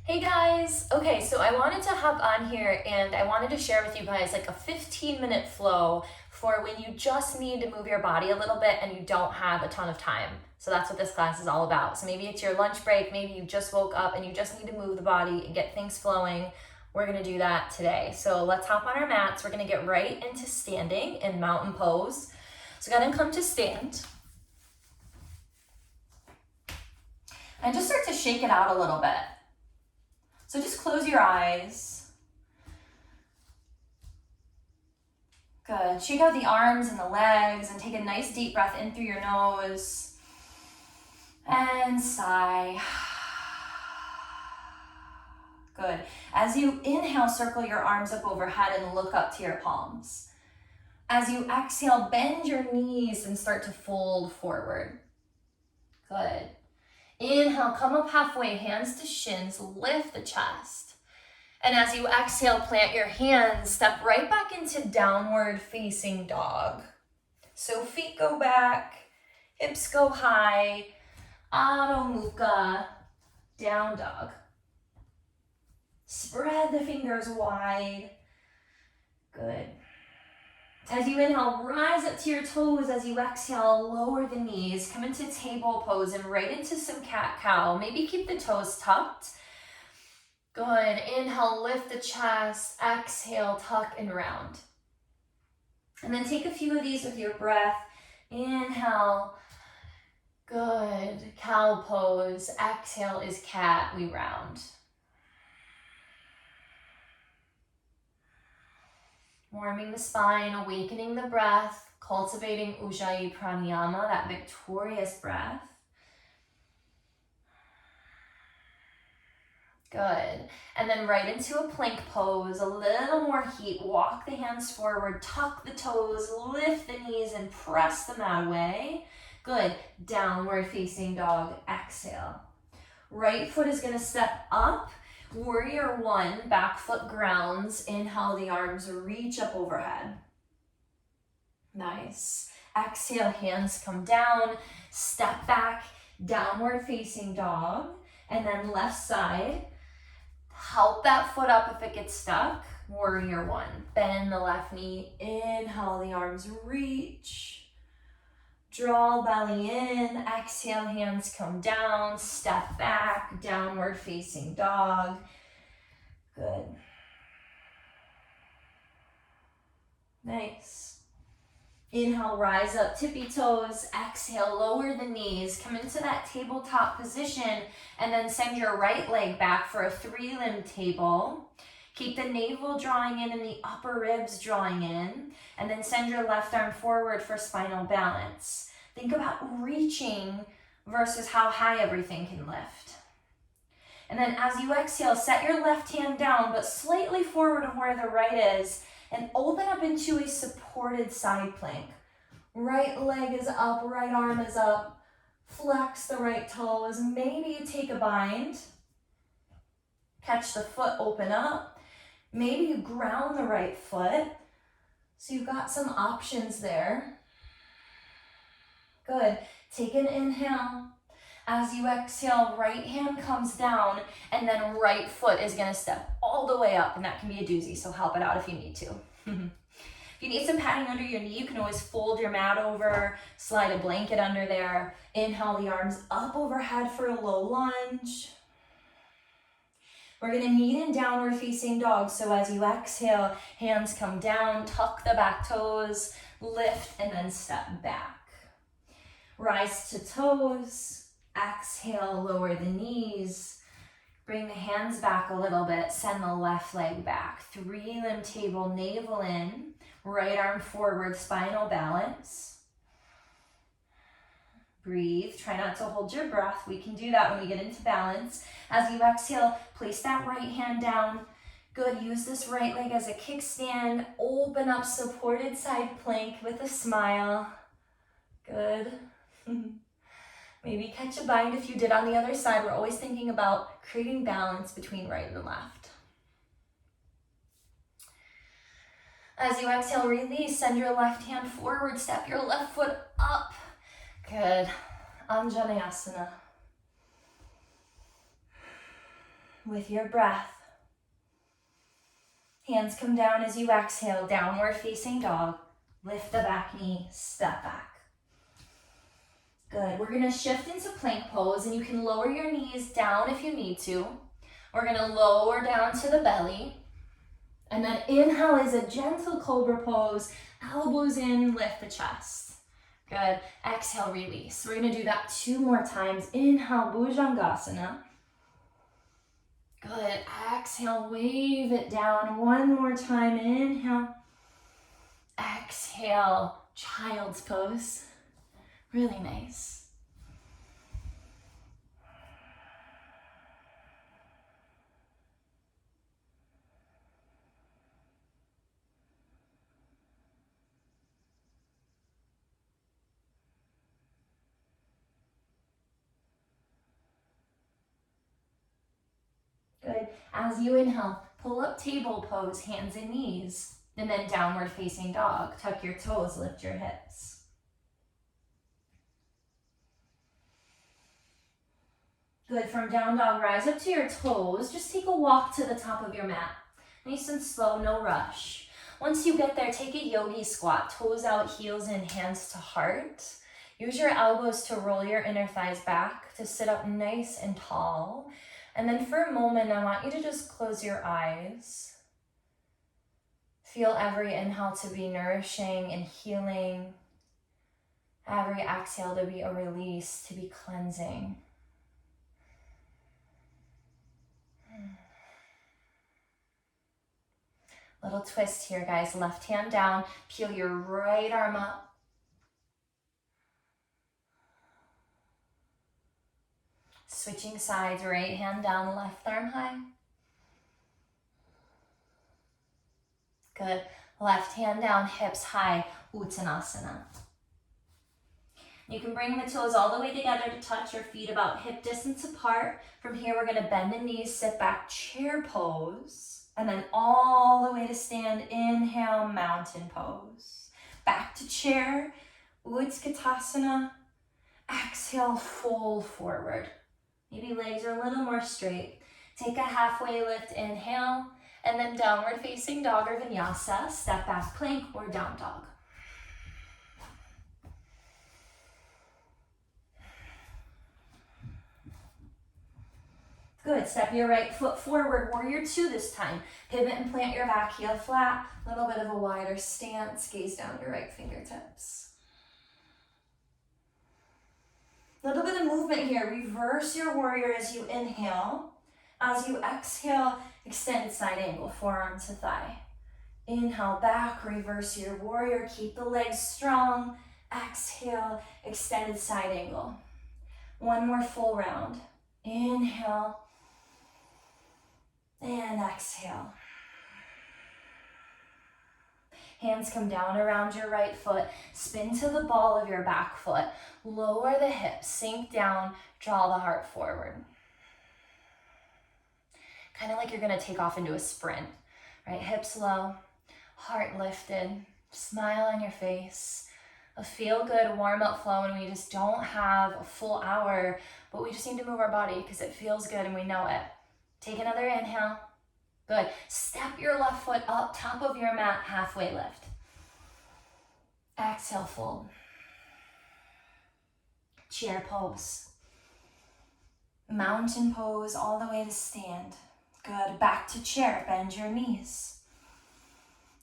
Hey guys! Okay, so I wanted to hop on here and I wanted to share with you guys like a 15-minute flow for when you just need to move your body a little bit and you don't have a ton of time. So that's what this class is all about. So maybe it's your lunch break, maybe you just woke up and you just need to move the body and get things flowing. We're gonna do that today. So let's hop on our mats. We're gonna get right into standing in mountain pose. So go ahead and come to stand. And just start to shake it out a little bit. So just close your eyes. Good. Shake out the arms and the legs and take a nice deep breath in through your nose. And sigh. Good. As you inhale, circle your arms up overhead and look up to your palms. As you exhale, bend your knees and start to fold forward. Good. Inhale, come up halfway, hands to shins, lift the chest. And as you exhale, plant your hands, step right back into downward facing dog. So feet go back, hips go high, Adho Mukha, down dog. Spread the fingers wide. Good. As you inhale, rise up to your toes. As you exhale, lower the knees. Come into table pose and right into some cat-cow. Maybe keep the toes tucked. Good. Inhale, lift the chest. Exhale, tuck and round. And then take a few of these with your breath. Inhale. Good. Cow pose. Exhale is cat. We round. Warming the spine, awakening the breath, cultivating Ujjayi Pranayama, that victorious breath. Good. And then right into a plank pose, a little more heat. Walk the hands forward, tuck the toes, lift the knees, and press the mat away. Good. Downward facing dog, exhale. Right foot is gonna step up. Warrior one, back foot grounds. Inhale, the arms reach up overhead. Nice. Exhale, hands come down. Step back, downward facing dog. And then left side. Help that foot up if it gets stuck. Warrior one. Bend the left knee. Inhale, the arms reach. Draw belly in, exhale, hands come down, step back, downward facing dog. Good. Nice. Inhale, rise up, tippy toes. Exhale, lower the knees. Come into that tabletop position and then send your right leg back for a 3-limb table. Keep the navel drawing in and the upper ribs drawing in. And then send your left arm forward for spinal balance. Think about reaching versus how high everything can lift. And then as you exhale, set your left hand down, but slightly forward of where the right is, and open up into a supported side plank. Right leg is up, right arm is up. Flex the right toes. Maybe you take a bind. Catch the foot open up. Maybe you ground the right foot. So you've got some options there. Good. Take an inhale. As you exhale, right hand comes down, and then right foot is going to step all the way up, and that can be a doozy, so help it out if you need to. If you need some padding under your knee, you can always fold your mat over, slide a blanket under there. Inhale the arms up overhead for a low lunge. We're going to meet in downward facing dog, so as you exhale, hands come down, tuck the back toes, lift, and then step back. Rise to toes, exhale, lower the knees, bring the hands back a little bit, send the left leg back. 3-limb table, navel in, right arm forward, spinal balance. Breathe, try not to hold your breath. We can do that when we get into balance. As you exhale, place that right hand down. Good, use this right leg as a kickstand. Open up supported side plank with a smile. Good. Maybe catch a bind if you did on the other side. We're always thinking about creating balance between right and left. As you exhale, release, send your left hand forward, step your left foot up. Good. Anjaneyasana. with your breath. Hands come down as you exhale, downward facing dog. Lift the back knee, step back. Good. We're going to shift into plank pose, and you can lower your knees down if you need to. We're going to lower down to the belly. And then inhale is a gentle cobra pose. Elbows in, lift the chest. Good. Exhale, release. We're going to do that 2 more times. Inhale, Bhujangasana. Good. Exhale, wave it down. 1 more time. Inhale. Exhale, child's pose. Really nice. Good. As you inhale, pull up table pose, hands and knees, and then downward facing dog. Tuck your toes, lift your hips. Good. From down dog, rise up to your toes. Just take a walk to the top of your mat. Nice and slow, no rush. Once you get there, take a yogi squat. Toes out, heels in, hands to heart. Use your elbows to roll your inner thighs back to sit up nice and tall. And then for a moment, I want you to just close your eyes. Feel every inhale to be nourishing and healing. Every exhale to be a release, to be cleansing. Little twist here, guys. Left hand down, peel your right arm up. Switching sides, right hand down, left arm high. Good. Left hand down, hips high, Uttanasana. You can bring the toes all the way together to touch your feet about hip distance apart. From here, we're going to bend the knees, sit back, chair pose. And then all the way to stand, inhale, mountain pose. Back to chair, Utkatasana. Exhale, fold forward. Maybe legs are a little more straight. Take a halfway lift, inhale, and then downward facing dog or vinyasa, step back plank or down dog. Good. Step your right foot forward, warrior 2 this time. Pivot and plant your back heel flat. A little bit of a wider stance. Gaze down your right fingertips. A little bit of movement here. Reverse your warrior as you inhale. As you exhale, extended side angle, forearm to thigh. Inhale back, reverse your warrior. Keep the legs strong. Exhale, extended side angle. 1 more full round. Inhale. And exhale. Hands come down around your right foot. Spin to the ball of your back foot. Lower the hips, sink down, draw the heart forward. Kind of like you're gonna take off into a sprint, right? Hips low, heart lifted, smile on your face. A feel-good warm-up flow when we just don't have a full hour, but we just need to move our body because it feels good and we know it. Take another inhale. Good. Step your left foot up, top of your mat, halfway lift. Exhale, fold. Chair pose. Mountain pose all the way to stand. Good. Back to chair. Bend your knees.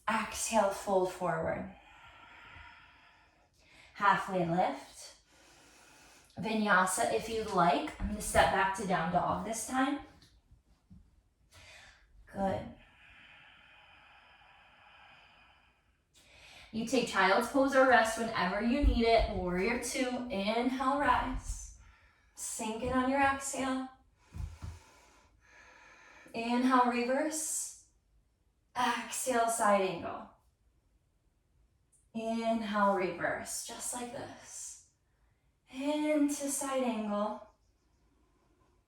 Exhale, fold forward. Halfway lift. Vinyasa if you'd like. I'm going to step back to down dog this time. Good. You take child's pose or rest whenever you need it. Warrior 2, inhale, rise. Sink in on your exhale. Inhale, reverse. Exhale, side angle. Inhale, reverse, just like this. Into side angle.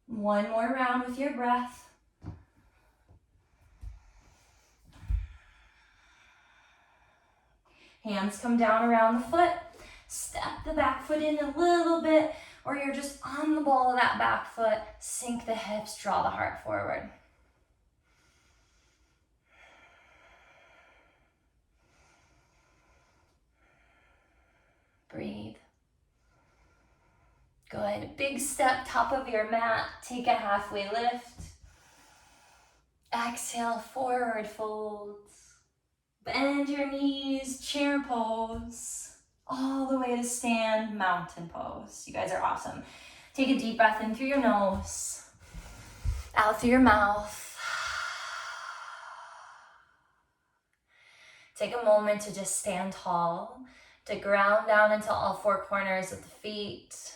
1 more round with your breath. Hands come down around the foot. Step the back foot in a little bit. or you're just on the ball of that back foot, sink the hips, draw the heart forward. Breathe. Good. Big step, top of your mat. Take a halfway lift. Exhale, forward folds. Bend your knees, chair pose. All the way to stand, mountain pose. You guys are awesome. Take a deep breath in through your nose, out through your mouth. Take a moment to just stand tall, to ground down into all four corners of the feet.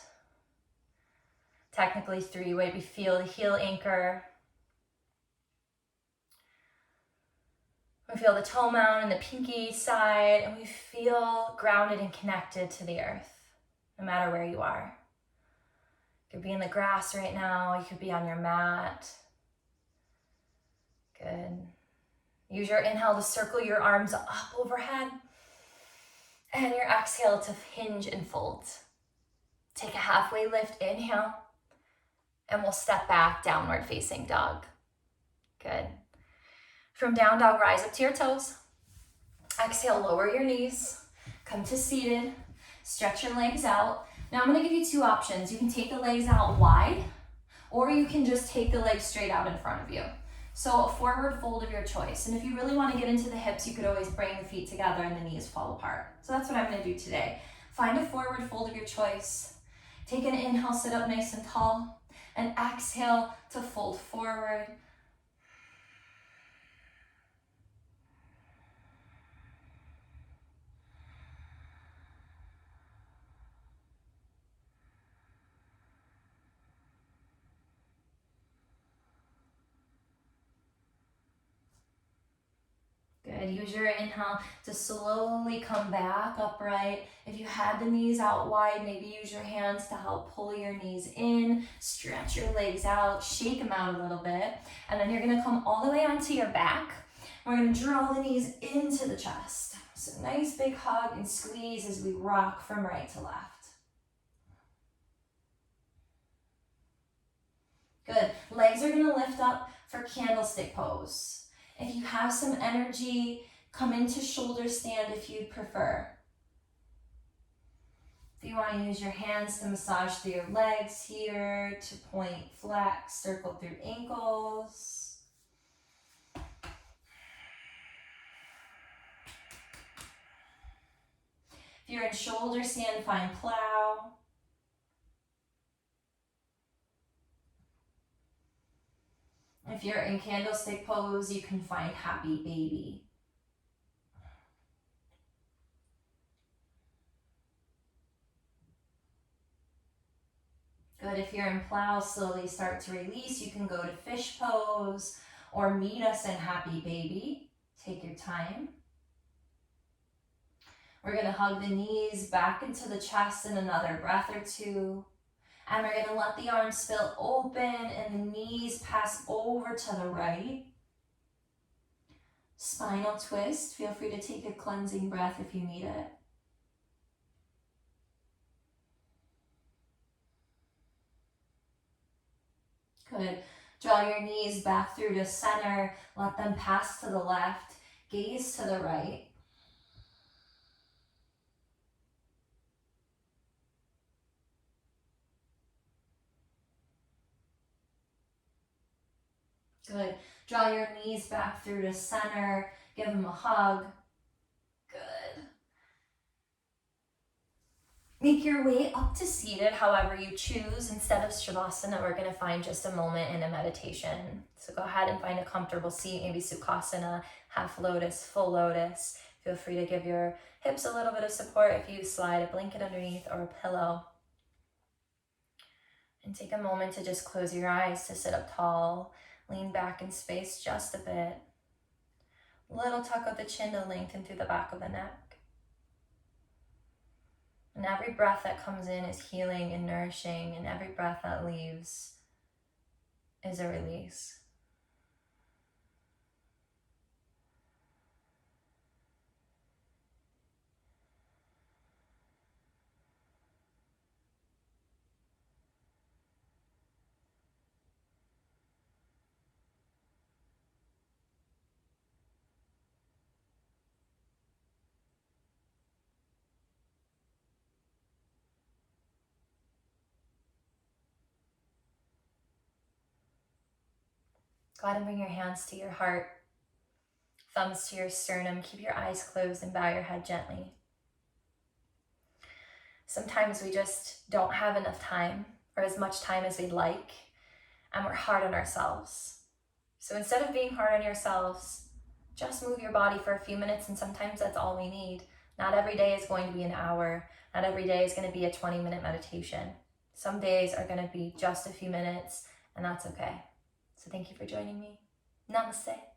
Technically 3, way we feel the heel anchor. We feel the toe mound and the pinky side, and we feel grounded and connected to the earth, no matter where you are. You could be in the grass right now, you could be on your mat. Good. Use your inhale to circle your arms up overhead, and your exhale to hinge and fold. Take a halfway lift, inhale, and we'll step back, downward facing dog. Good. From down dog, rise up to your toes. Exhale, lower your knees. Come to seated. Stretch your legs out. Now I'm gonna give you 2 options. You can take the legs out wide, or you can just take the legs straight out in front of you. So a forward fold of your choice. And if you really wanna get into the hips, you could always bring the feet together and the knees fall apart. So that's what I'm gonna do today. Find a forward fold of your choice. Take an inhale, sit up nice and tall. And exhale to fold forward. Good. Use your inhale to slowly come back upright. If you had the knees out wide, maybe use your hands to help pull your knees in, stretch your legs out, shake them out a little bit, and then you're gonna come all the way onto your back. We're gonna draw the knees into the chest. So nice big hug and squeeze as we rock from right to left. Good. Legs are gonna lift up for candlestick pose. If you have some energy, come into shoulder stand if you'd prefer. If you want to use your hands to massage through your legs here, to point, flex, circle through ankles. If you're in shoulder stand, find plow. If you're in candlestick pose, you can find happy baby. Good. If you're in plow, slowly start to release. You can go to fish pose or meet us in happy baby. Take your time. We're going to hug the knees back into the chest in another breath or 2. And we're gonna let the arms spill open and the knees pass over to the right. Spinal twist. Feel free to take a cleansing breath if you need it. Good. Draw your knees back through to center. Let them pass to the left. Gaze to the right. Good. Draw your knees back through to center. Give them a hug. Good. Make your way up to seated however you choose. Instead of Shavasana, we're going to find just a moment in a meditation. So go ahead and find a comfortable seat, maybe Sukhasana, half lotus, full lotus. Feel free to give your hips a little bit of support if you slide a blanket underneath or a pillow. And take a moment to just close your eyes to sit up tall. Lean back in space just a bit. Little tuck of the chin to lengthen through the back of the neck. And every breath that comes in is healing and nourishing, and every breath that leaves is a release. Go ahead and bring your hands to your heart, thumbs to your sternum. Keep your eyes closed and bow your head gently. Sometimes we just don't have enough time or as much time as we'd like, and we're hard on ourselves. So instead of being hard on yourselves, just move your body for a few minutes, and sometimes that's all we need. Not every day is going to be an hour. Not every day is going to be a 20-minute meditation. Some days are going to be just a few minutes, and that's okay. So thank you for joining me. Namaste.